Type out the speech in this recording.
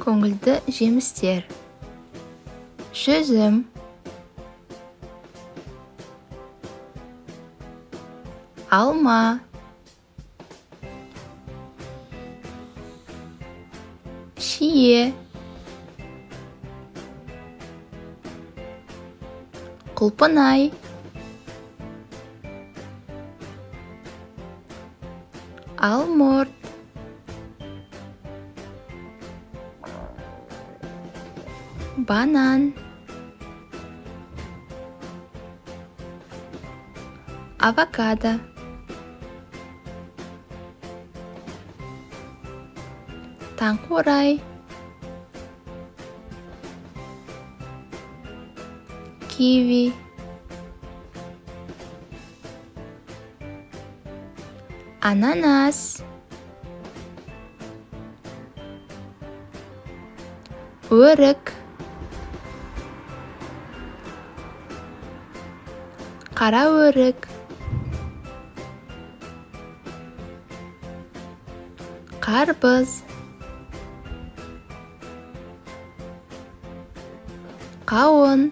Көңілді жемістер: жүзім, алма, шие, құлпынай, алмұрт, банан, авокадо, таңқурай, киви, ананас, өрік, қара өрік, қарбыз, қауын,